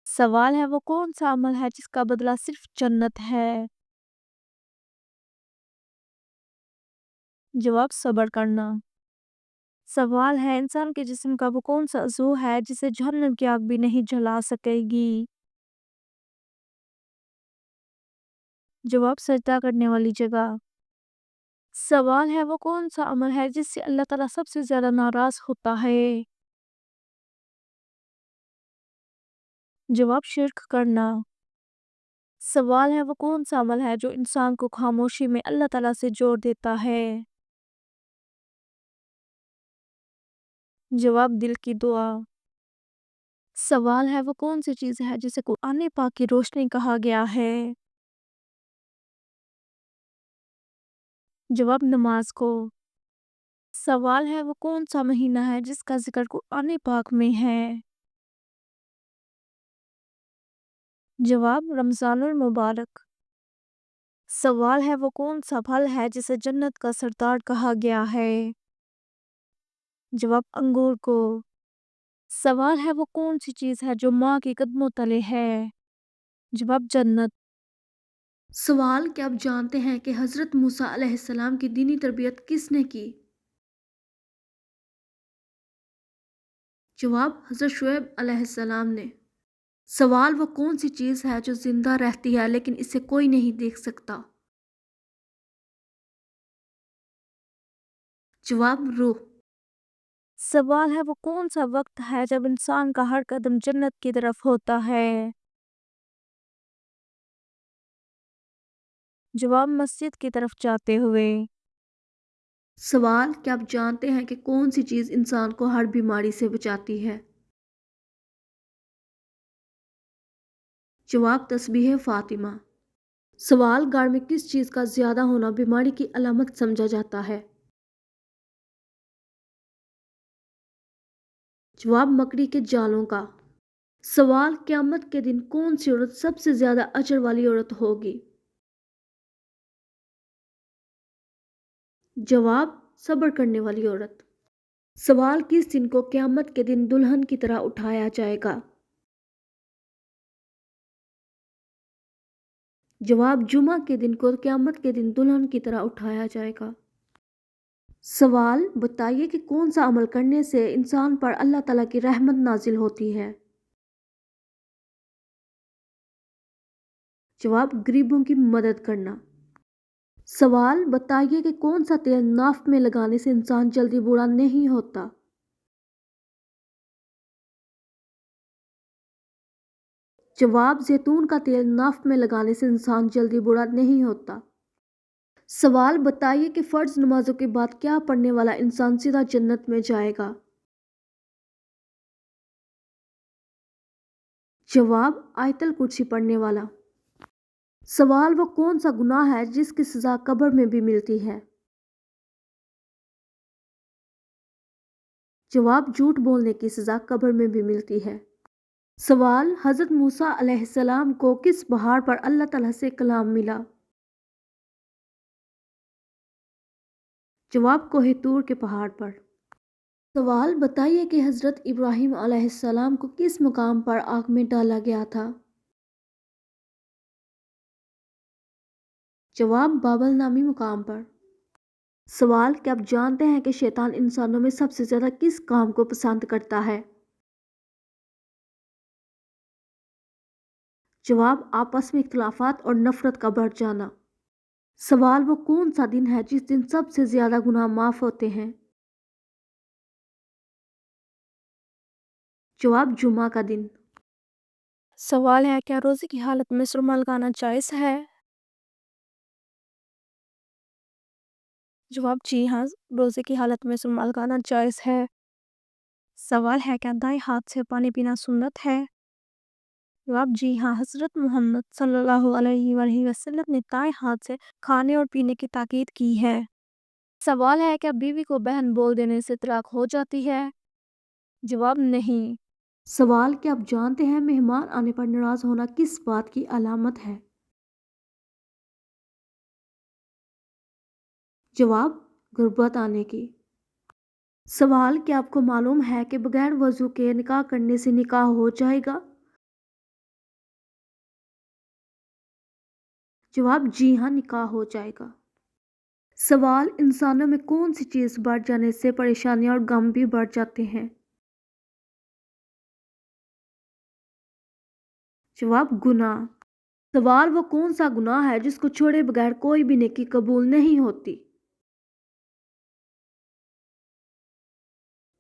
सवाल है वो कौन-सा अमल है जिसका बदला सिर्फ़ जन्नत है? जवाब सब्र करना। सवाल है इंसान के जिस्म का वो कौन-सा उज़्व है जिसे जहन्नम की आग भी नहीं जला सकेगी? जवाब सजदा करने वाली जगह। सवाल है वो कौन-सा अमल है जिससे अल्लाह ताला सबसे ज़्यादा नाराज़ होता है? जवाब शिर्क करना। सवाल है वो कौन-सा अमल है जो इंसान को खामोशी में अल्लाह ताला से जोड़ देता है? जवाब दिल की दुआ। सवाल है वो कौन-सी चीज़ है जिसे कुरान पाक की रोशनी कहा गया है? जवाब नमाज को। सवाल है वो कौन-सा महीना है जिसका ज़िक्र कुरान पाक में है? जवाब रमज़ानुल मुबारक। सवाल है वो कौन-सा फल है जिसे जन्नत का सरदार कहा गया है? जवाब अंगूर को। सवाल है वो कौन-सी चीज़ है जो माँ के कदमों तले है? जवाब जन्नत। सवाल क्या आप जानते हैं कि हज़रत मूसा अलैहिस्सलाम की दीनी तरबियत किसने की? जवाब हज़रत शुएब अलैहिस्सलाम ने। सवाल वो कौन सी चीज़ है जो जिंदा रहती है लेकिन इसे कोई नहीं देख सकता? जवाब रूह। सवाल है वो कौन-सा वक़्त है जब इंसान का हर कदम जन्नत की तरफ होता है? जवाब मस्जिद की तरफ जाते हुए। सवाल क्या आप जानते हैं कि कौन सी चीज़ इंसान को हर बीमारी से बचाती है? जवाब तस्बीह फ़ातिमा। सवाल गाड़ में किस चीज़ का ज़्यादा होना बीमारी की अलामत समझा जाता है? जवाब मकड़ी के जालों का। सवाल क़यामत के दिन कौन सी औरत सबसे ज़्यादा अजर वाली औरत होगी? जवाब सब्र करने वाली औरत। सवाल किस दिन को क़यामत के दिन दुल्हन की तरह उठाया जाएगा? जवाब जुमा के दिन को क़यामत के दिन दुल्हन की तरह उठाया जाएगा। सवाल बताइए कि कौन सा अमल करने से इंसान पर अल्लाह ताला की रहमत नाजिल होती है? जवाब गरीबों की मदद करना। सवाल बताइए कि कौन सा तेल नाक में लगाने से इंसान जल्दी बूढ़ा नहीं होता? जवाब जैतून का तेल नाक में लगाने से इंसान जल्दी बूढ़ा नहीं होता। सवाल बताइए कि फ़र्ज नमाजों के बाद क्या पढ़ने वाला इंसान सीधा जन्नत में जाएगा? जवाब आयतल कुर्सी पढ़ने वाला। सवाल वो कौन सा गुनाह है जिसकी सज़ा कब्र में भी मिलती है? जवाब झूठ बोलने की सज़ा कब्र में भी मिलती है। सवाल हज़रत मूसा अलैहिस्सलाम को किस पहाड़ पर अल्लाह ताला से कलाम मिला? जवाब कोहे तूर के पहाड़ पर। सवाल बताइए कि हज़रत इब्राहीम अलैहिस्सलाम को किस मुकाम पर आग में डाला गया था? जवाब बाबल नामी मुकाम पर। सवाल क्या आप जानते हैं कि शैतान इंसानों में सबसे ज़्यादा किस काम को पसंद करता है? जवाब आपस में इख्तिलाफात और नफरत का बढ़ जाना। सवाल वो कौन सा दिन है जिस दिन सबसे ज़्यादा गुनाह माफ़ होते हैं? जवाब जुमा का दिन। सवाल है क्या रोज़े की हालत में सुरमा लगाना जायज़ है? जवाब जी हाँ, रोज़े की हालत में सुरमा लगाना जायज़ है। सवाल है क्या दाएँ हाथ से पानी पीना सुन्नत है? जवाब जी हाँ, हज़रत मुहम्मद सल्लल्लाहु अलैहि वसल्लम ने दाएँ हाथ से खाने और पीने की ताकीद की है। सवाल है क्या बीवी को बहन बोल देने से तलाक हो जाती है? जवाब नहीं। सवाल क्या आप जानते हैं मेहमान आने पर नाराज़ होना किस बात की अलामत है? जवाब गुर्बत आने की। सवाल क्या आपको मालूम है कि बगैर वज़ू के निकाह करने से निकाह हो जाएगा? جواب جی ہاں، نکاح ہو جائے گا۔ سوال انسانوں میں کون سی چیز بڑھ جانے سے پریشانیاں اور غم بھی بڑھ جاتے ہیں؟ جواب گناہ۔ سوال وہ کون سا گناہ ہے جس کو چھوڑے بغیر کوئی بھی نیکی قبول نہیں ہوتی؟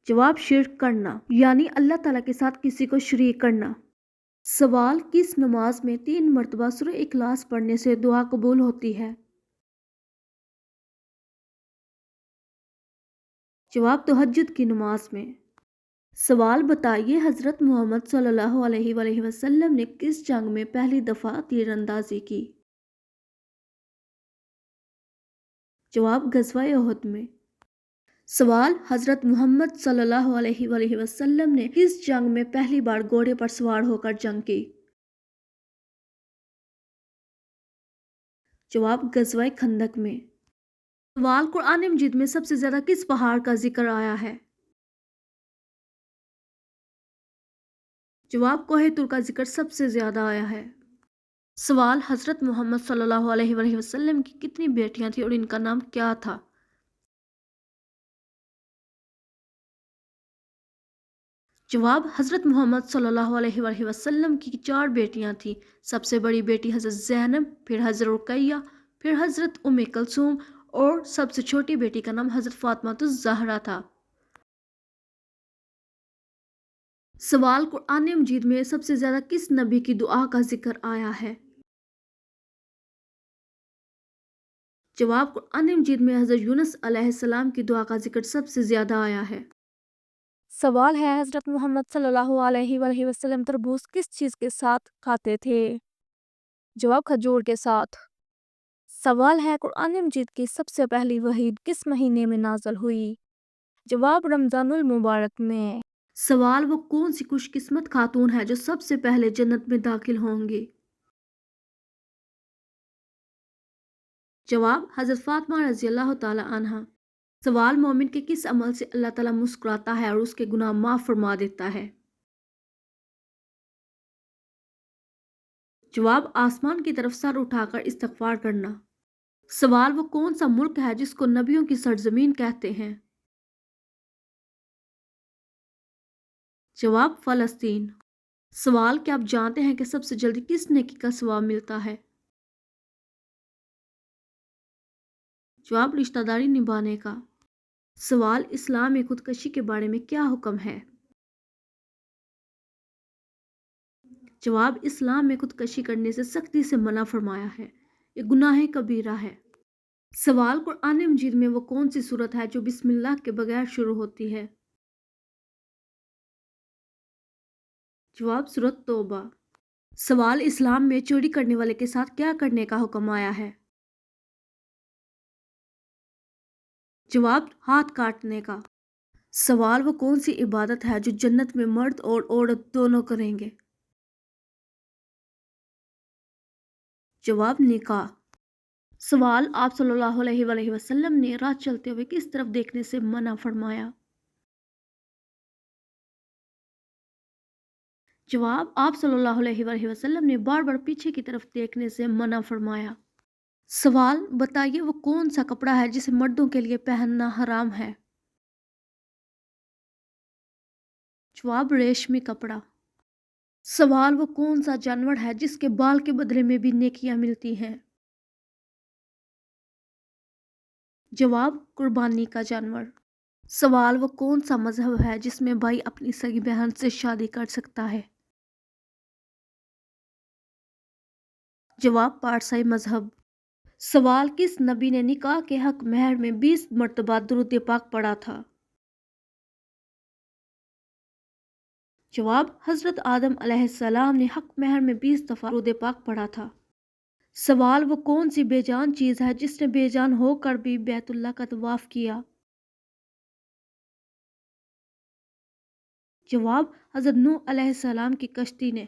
جواب شرک کرنا، یعنی اللہ تعالیٰ کے ساتھ کسی کو شریک کرنا۔ سوال کس نماز میں 3 مرتبہ سورہ اخلاص پڑھنے سے دعا قبول ہوتی ہے؟ جواب تہجد کی نماز میں۔ سوال بتائیے حضرت محمد صلی اللہ علیہ وآلہ وسلم نے کس جنگ میں پہلی دفعہ تیر اندازی کی؟ جواب غزوہ احد میں۔ سوال حضرت محمد صلی اللہ علیہ وآلہ وسلم نے کس جنگ میں پہلی بار گھوڑے پر سوار ہو کر جنگ کی؟ جواب غزوہ خندق میں۔ سوال قرآن مجید میں سب سے زیادہ کس پہاڑ کا ذکر آیا ہے؟ جواب کوہ طور کا ذکر سب سے زیادہ آیا ہے۔ سوال حضرت محمد صلی اللہ علیہ وآلہ وسلم کی کتنی بیٹیاں تھیں اور ان کا نام کیا تھا؟ جواب حضرت محمد صلی اللہ علیہ وآلہ وسلم کی 4 بیٹیاں تھیں۔ سب سے بڑی بیٹی حضرت زینب، پھر حضرت رقیہ، پھر حضرت ام کلثوم اور سب سے چھوٹی بیٹی کا نام حضرت فاطمہ الزہرا تھا۔ سوال قرآن مجید میں سب سے زیادہ کس نبی کی دعا کا ذکر آیا ہے؟ جواب قرآن مجید میں حضرت یونس علیہ السلام کی دعا کا ذکر سب سے زیادہ آیا ہے۔ سوال ہے حضرت محمد صلی اللہ علیہ وآلہ وسلم تربوز کس چیز کے ساتھ کھاتے تھے؟ جواب کھجور کے ساتھ۔ سوال ہے قرآن مجید کی سب سے پہلی وحی کس مہینے میں نازل ہوئی؟ جواب رمضان المبارک میں۔ سوال وہ کون سی خوش قسمت خاتون ہے جو سب سے پہلے جنت میں داخل ہوں گی؟ جواب حضرت فاطمہ رضی اللہ تعالی عنہا۔ سوال مومن کے کس عمل سے اللہ تعالیٰ مسکراتا ہے اور اس کے گناہ معاف فرما دیتا ہے؟ جواب آسمان کی طرف سر اٹھا کر استغفار کرنا۔ سوال وہ کون سا ملک ہے جس کو نبیوں کی سرزمین کہتے ہیں؟ جواب فلسطین۔ سوال کیا آپ جانتے ہیں کہ سب سے جلدی کس نیکی کا ثواب ملتا ہے؟ جواب رشتہ داری نبھانے کا۔ سوال اسلام میں خودکشی کے بارے میں کیا حکم ہے؟ جواب اسلام میں خودکشی کرنے سے سختی سے منع فرمایا ہے، یہ گناہ کبیرہ ہے۔ سوال قرآن مجید میں وہ کون سی سورت ہے جو بسم اللہ کے بغیر شروع ہوتی ہے؟ جواب سورت توبہ۔ سوال اسلام میں چوری کرنے والے کے ساتھ کیا کرنے کا حکم آیا ہے؟ جواب ہاتھ کاٹنے کا۔ سوال وہ کون سی عبادت ہے جو جنت میں مرد اور عورت دونوں کریں گے؟ جواب نکاح۔ سوال آپ صلی اللہ علیہ وآلہ وسلم نے راہ چلتے ہوئے کس طرف دیکھنے سے منع فرمایا؟ جواب آپ صلی اللہ علیہ وآلہ وسلم نے بار بار پیچھے کی طرف دیکھنے سے منع فرمایا۔ سوال بتائیے وہ کون سا کپڑا ہے جسے مردوں کے لیے پہننا حرام ہے؟ جواب ریشمی کپڑا۔ سوال وہ کون سا جانور ہے جس کے بال کے بدلے میں بھی نیکیاں ملتی ہیں؟ جواب قربانی کا جانور۔ سوال وہ کون سا مذہب ہے جس میں بھائی اپنی سگی بہن سے شادی کر سکتا ہے؟ جواب پارسائی مذہب۔ سوال کس نبی نے نکاح کے حق مہر میں 20 مرتبہ درود پاک پڑھا تھا؟ جواب حضرت آدم علیہ السلام نے حق مہر میں 20 دفعہ درود پاک پڑھا تھا۔ سوال وہ کون سی بے جان چیز ہے جس نے بے جان ہو کر بھی بیت اللہ کا طواف کیا؟ جواب حضرت نوح علیہ السلام کی کشتی نے۔